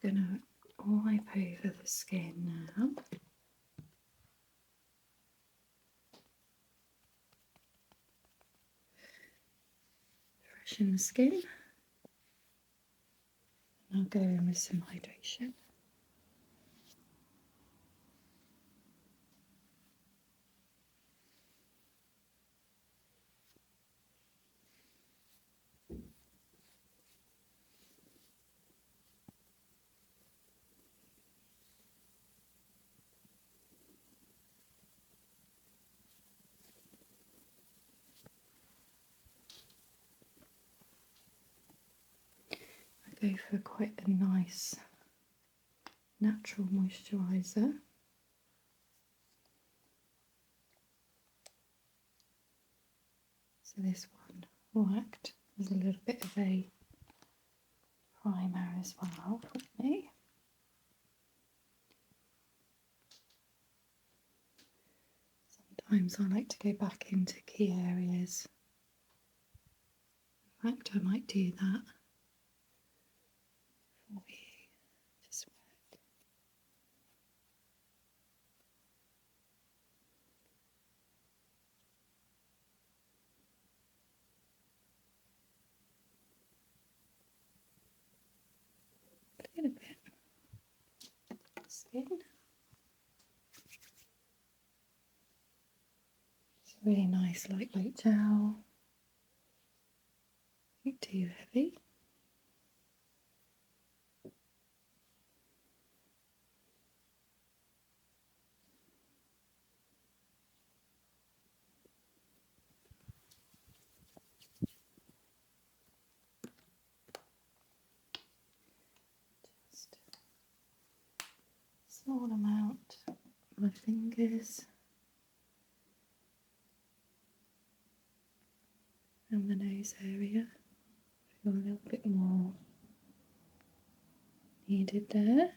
going to wipe over the skin now. Freshen the skin. And I'll go in with some hydration. I go for quite a nice natural moisturiser. So this one will act as a little bit of a primer as well for me. Sometimes I like to go back into key areas. In fact, I might do that for you. Just work. A little bit. Skin. It's a really nice lightweight gel. Not too heavy. Just a small amount on my fingers. And the nose area. Feel a little bit more needed there.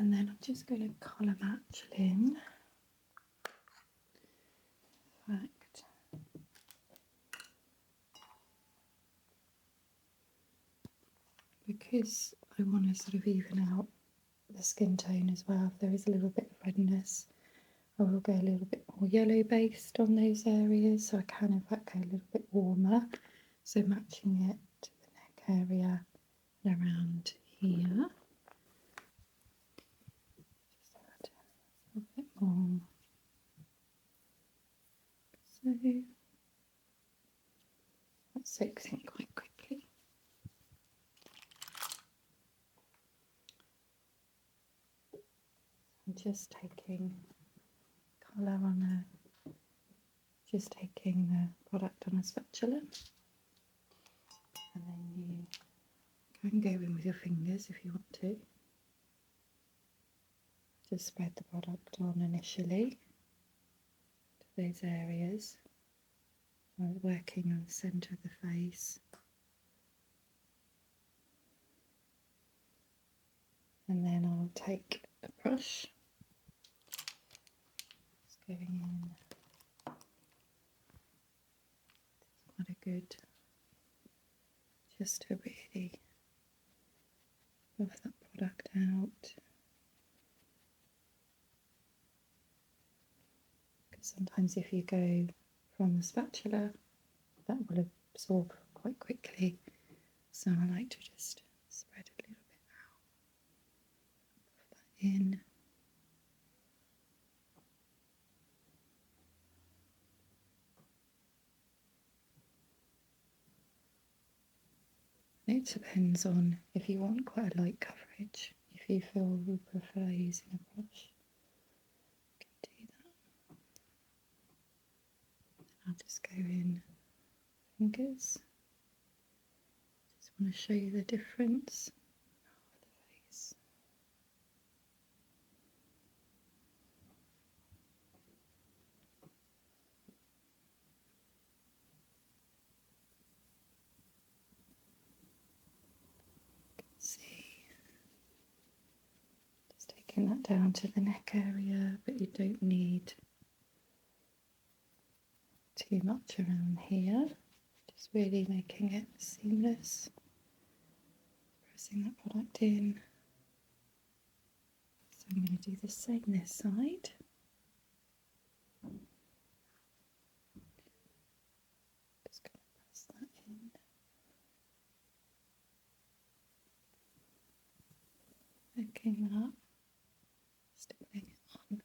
And then I'm just going to colour match Lynn. In fact, because I want to sort of even out the skin tone as well, if there is a little bit of redness, I will go a little bit more yellow based on those areas, so I can in fact go a little bit warmer, so matching it to the neck area and around here. Just add a little bit more. So that soaks in quite quickly. I'm just taking colour on just taking the product on a spatula, and then you can go in with your fingers if you want to. Just spread the product on initially to those areas, working on the centre of the face. And then I'll take a brush, just going in. It's quite a good, just to really buff that product out. Because sometimes if you go from the spatula, that will absorb quite quickly. So I like to just spread a little bit out, buff that in. It depends on if you want quite a light coverage. If you feel you prefer using a brush, you can do that. I'll just go in fingers. Just want to show you the difference of the face. See, working that down to the neck area, but you don't need too much around here. Just really making it seamless. Pressing that product in. So I'm going to do the same this side. Just going to press that in. Working that. Stippling it on.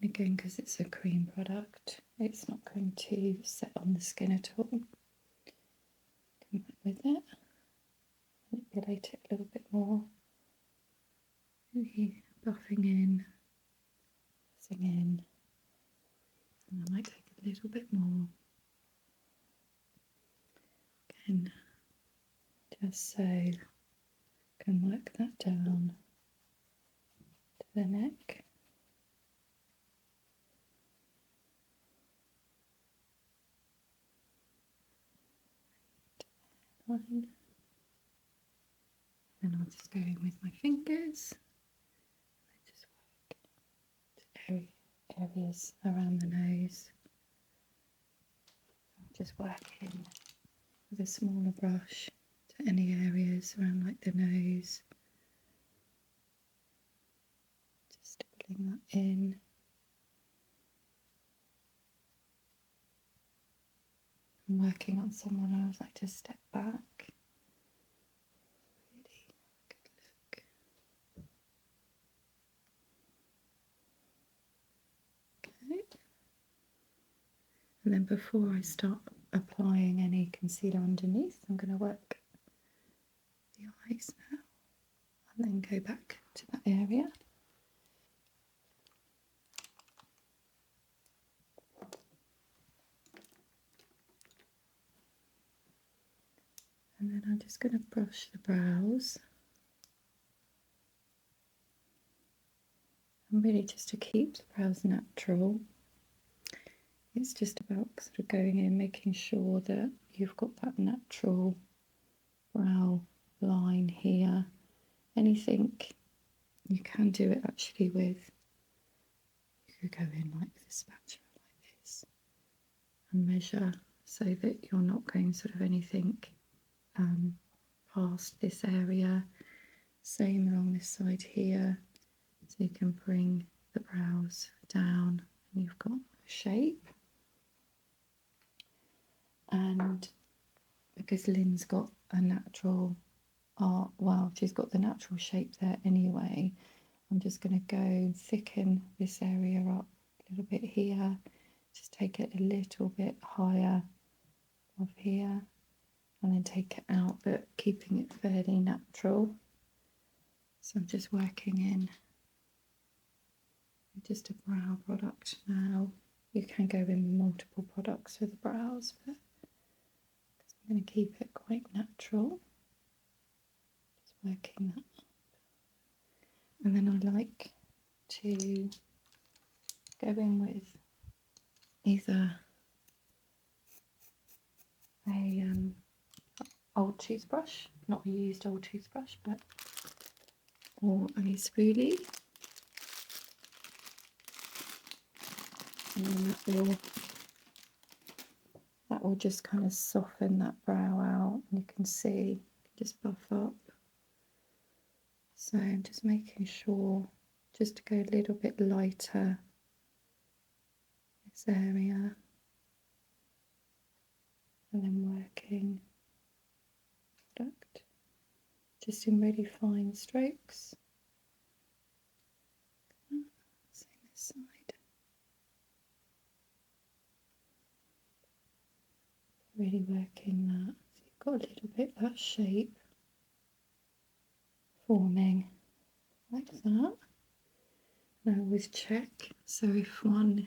And again, because it's a cream product, it's not going to set on the skin at all. Come back with it. Manipulate it a little bit more. Really buffing in, pressing in, and I might take a little bit more. Again, just so I can work that down to the neck. Line. And I'll just go in with my fingers. I just work to areas around the nose. I'm just working with a smaller brush to any areas around like the nose. Just stippling that in. I'm working on someone else, I just step back. Really good look. Okay. And then before I start applying any concealer underneath, I'm going to work the eyes now and then go back to that area. And then I'm just going to brush the brows. And really just to keep the brows natural. It's just about sort of going in, making sure that you've got that natural brow line here. Anything, you can do it actually with, you could go in like this spatula like this and measure so that you're not going sort of anything past this area. Same along this side here, so you can bring the brows down and you've got a shape. And because Lynn's got a natural art, well, she's got the natural shape there anyway, I'm just going to go and thicken this area up a little bit here, just take it a little bit higher of here and then take it out, but keeping it fairly natural. So I'm just working in just a brow product now. You can go in with multiple products for the brows, but I'm going to keep it quite natural. Just working that up. And then I like to go in with either a old toothbrush, not a used old toothbrush, but or a spoolie. And then that will just kind of soften that brow out, and you can see, just buff up. So I'm just making sure just to go a little bit lighter this area, and then working product just in really fine strokes. Same this side. Really working that, so you've got a little bit that shape forming like that. And I always check, so if one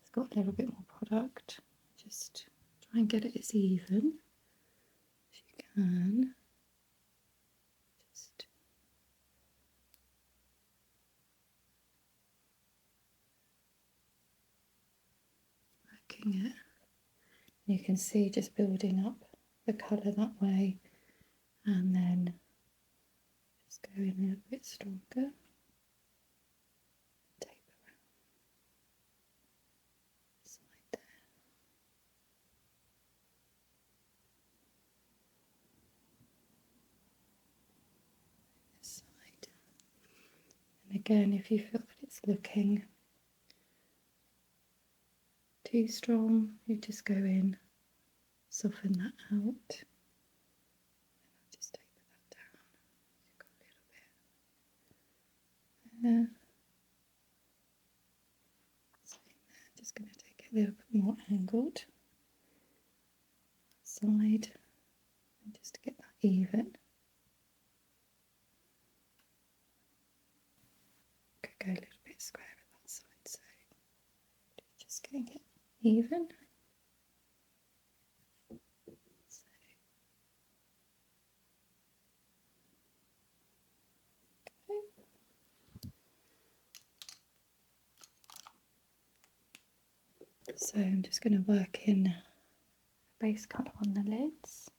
has got a little bit more product, just try and get it as even as you can. Just working it. You can see just building up the colour that way, and then just go in a little bit stronger. Tape around the side there. This side. And again, if you feel that it's looking too strong, you just go in, soften that out. And I'll just taper that down. You've got a little bit there. Just going to take it a little bit more angled side, and just to get that even. Could go a little bit square at that side, so just getting it even. So I'm just going to work in a base colour on the lids.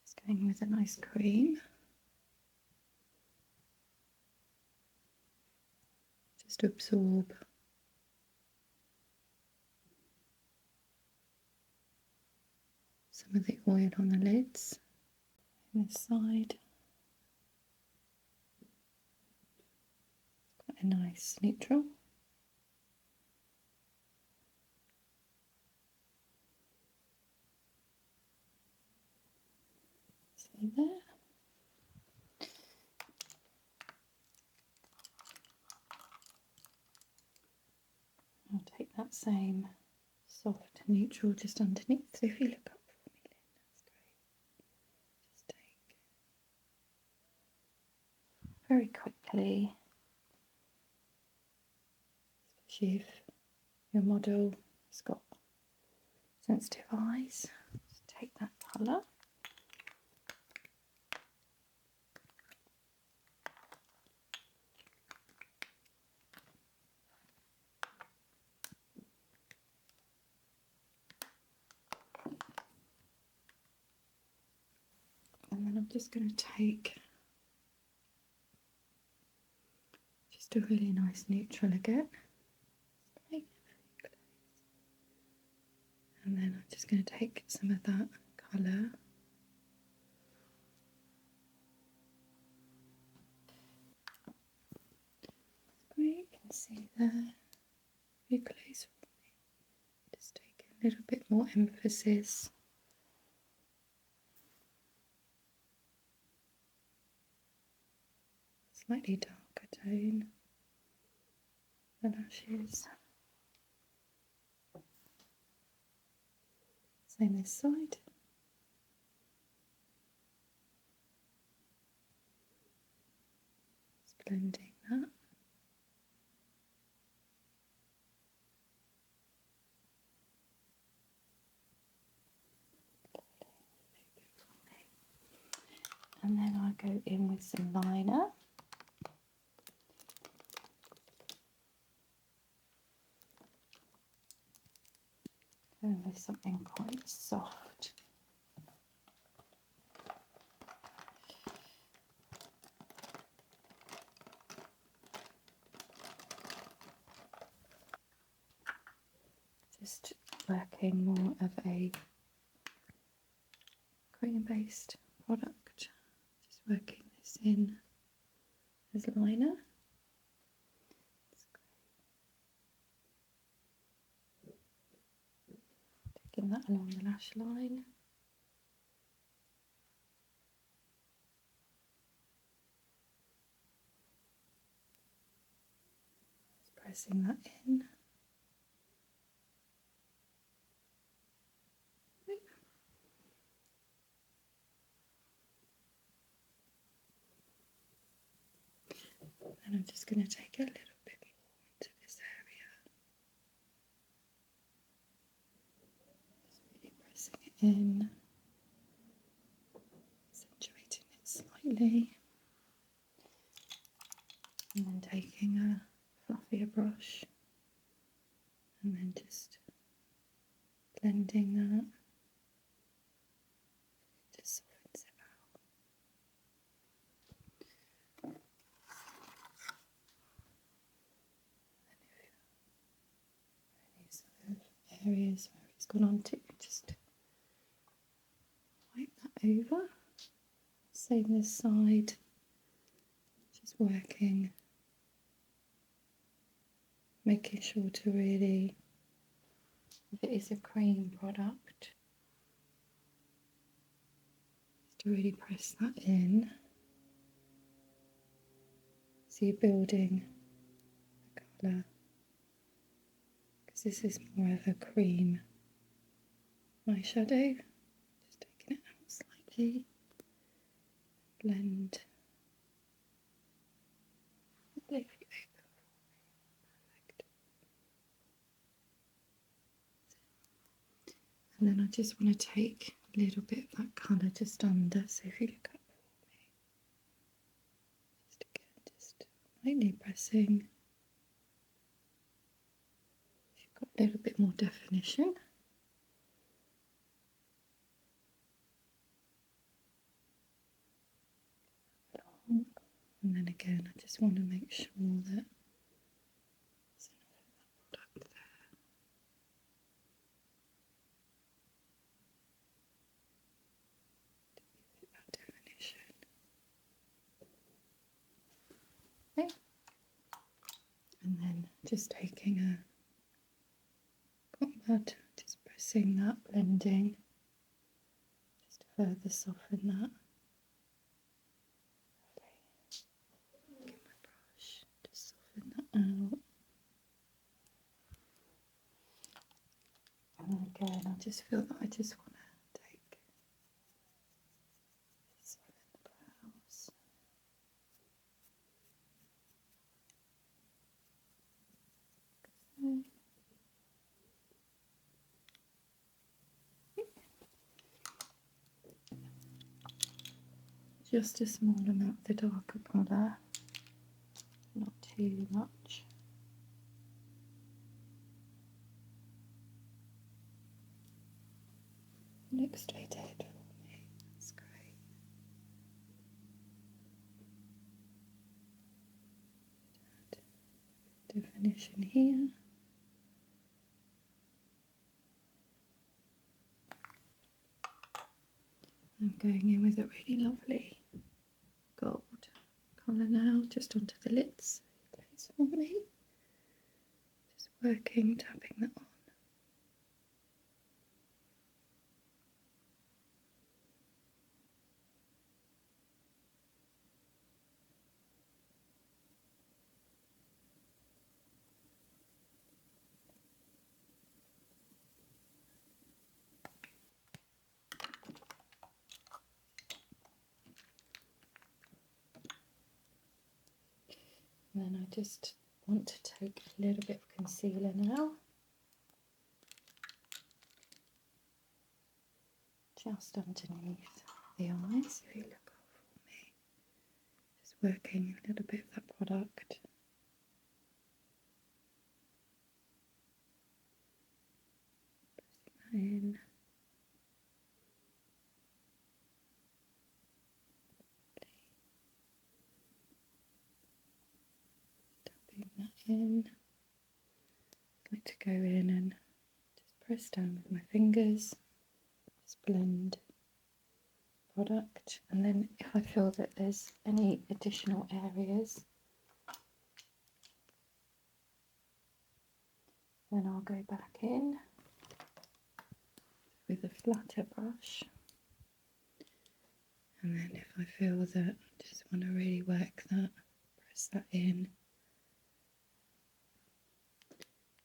Just going with a nice cream. Just to absorb some of the oil on the lids. On this side, quite a nice neutral. See there. I'll take that same soft neutral just underneath. So if you look up for me, Lynn, that's great. Just take very quickly, especially if your model has got sensitive eyes. Just take that colour. And then I'm just going to take just a really nice neutral again. And then I'm just going to take some of that colour. Great, you can see there. Very close for me. Just take a little bit more emphasis. Slightly darker tone. The lashes. Same this side. Just blending that. And then I go in with some liner. Going with something quite soft. Just working more of a cream-based product. Just working this in as liner. Taking that along the lash line. Just pressing that in. And I'm just going to take a little bit more into this area. Just really pressing it in, accentuating it slightly. And then taking a fluffier brush and then just blending that. Just softens it out. areas where it's gone on to, just wipe that over. Same this side, just working, making sure to really, if it is a cream product, to really press that in. So you're building the colour, because this is more of a cream eyeshadow. Just taking it out slightly, blend. Perfect. And then I just want to take a little bit of that colour just under. So if you look up for me, just again, just lightly pressing. You've got a little bit more definition. And then again, I just want to make sure that there's enough of that product there. To give it that definition. Okay. And then just taking a cotton pad, just pressing that, blending, just to further soften that. Get my brush, just soften that out. And then again, I just feel that I just want to take, soften the brows. Okay. Just a small amount of the darker colour, not too much. Look straight ahead for me, that's great. Add definition here. I'm going in with a really lovely gold colour now, just onto the lids. Place for me. Just working, tapping that on. And then I just want to take a little bit of concealer now. Just underneath the eyes, if you look up for me. Just working a little bit of that product. Pressing that in. Tapping that in. I like to go in and just press down with my fingers. Just blend product, and then if I feel that there's any additional areas, then I'll go back in with a flatter brush, and then if I feel that I just want to really work that, press that in.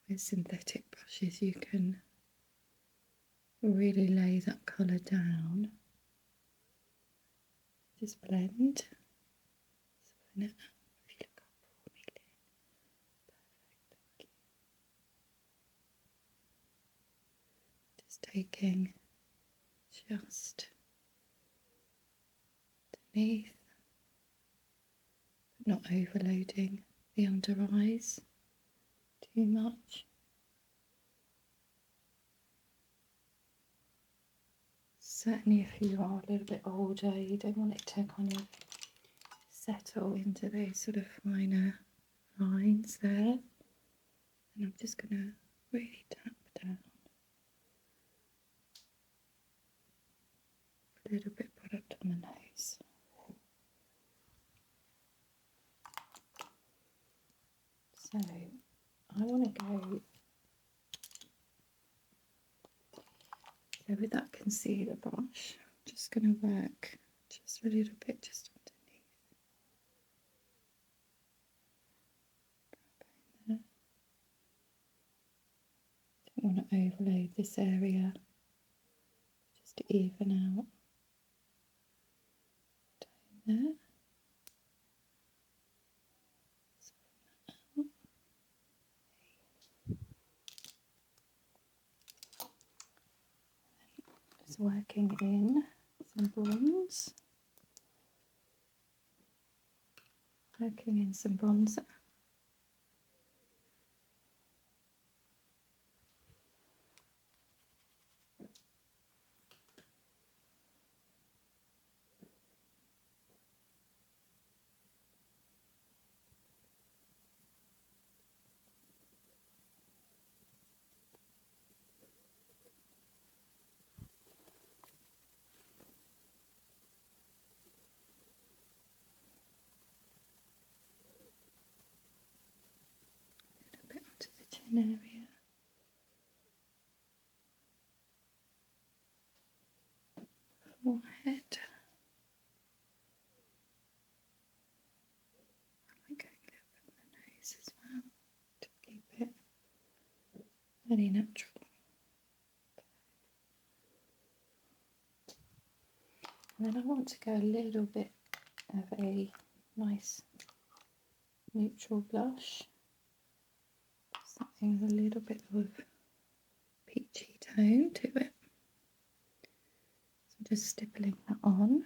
With synthetic brushes you can really lay that colour down. Just blend, soften it out. If you look up for me, Lynn. Perfect, thank you. Just taking just underneath, but not overloading the under eyes too much. Certainly if you are a little bit older, you don't want it to kind of settle into those sort of finer lines there. And I'm just going to really tap down. a little bit of product on the nose. So I want to go with that concealer brush. I'm just going to work just a little bit just underneath. There. Don't want to overload this area, just to even out. Down there. Just working in some bronze. Working in some bronzer. A bit onto the chin area. Forehead. I like going a little bit on the nose as well to keep it very natural. And then I want to go a little bit of a nice neutral blush. Something with a little bit of peachy tone to it. So just stippling that on.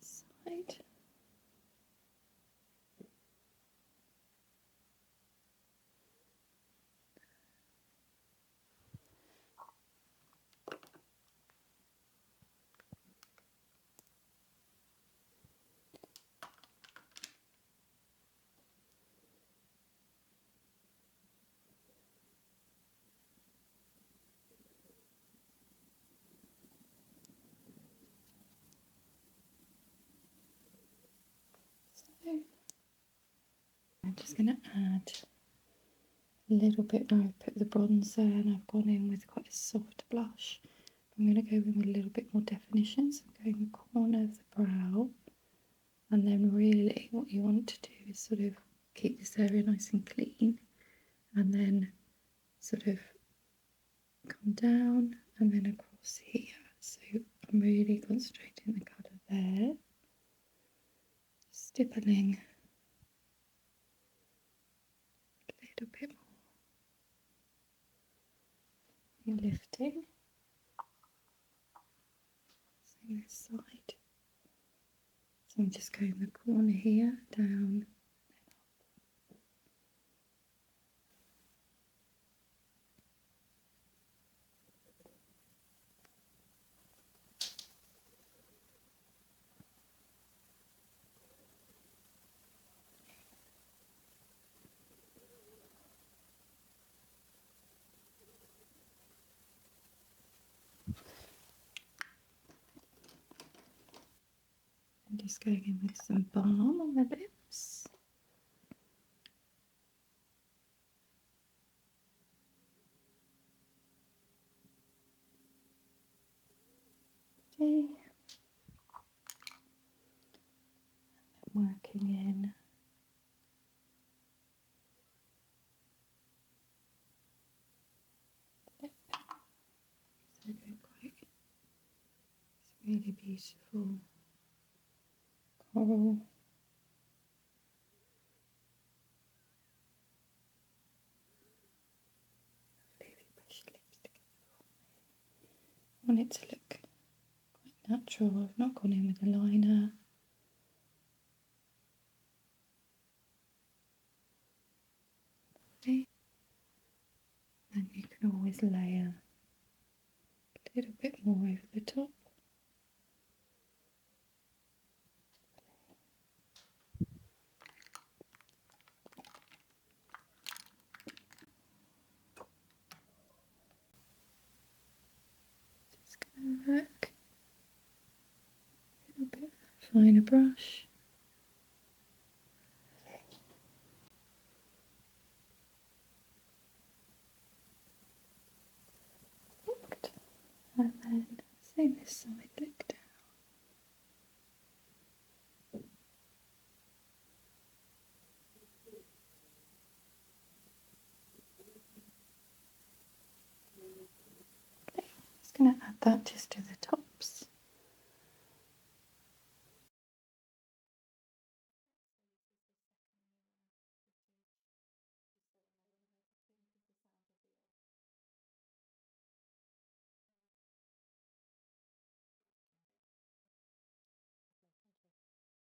Side. I'm just going to add a little bit where I put the bronzer and I've gone in with quite a soft blush. I'm going to go in with a little bit more definition, so I'm going the corner of the brow, and then really what you want to do is sort of keep this area nice and clean, and then sort of come down and then across here. So I'm really concentrating the colour there, stippling a little bit more, lifting, same this side. So I'm just going the corner here, down, and just going in with some balm on the lips. Okay. Working in lip. So quite, it's really beautiful coral. Really brush lips together. I want it to look quite natural. I've not gone in with a liner. Okay. And you can always layer a little bit more over the top. Just going to finer brush. And then same this side, look down. Just going to add that just to the top.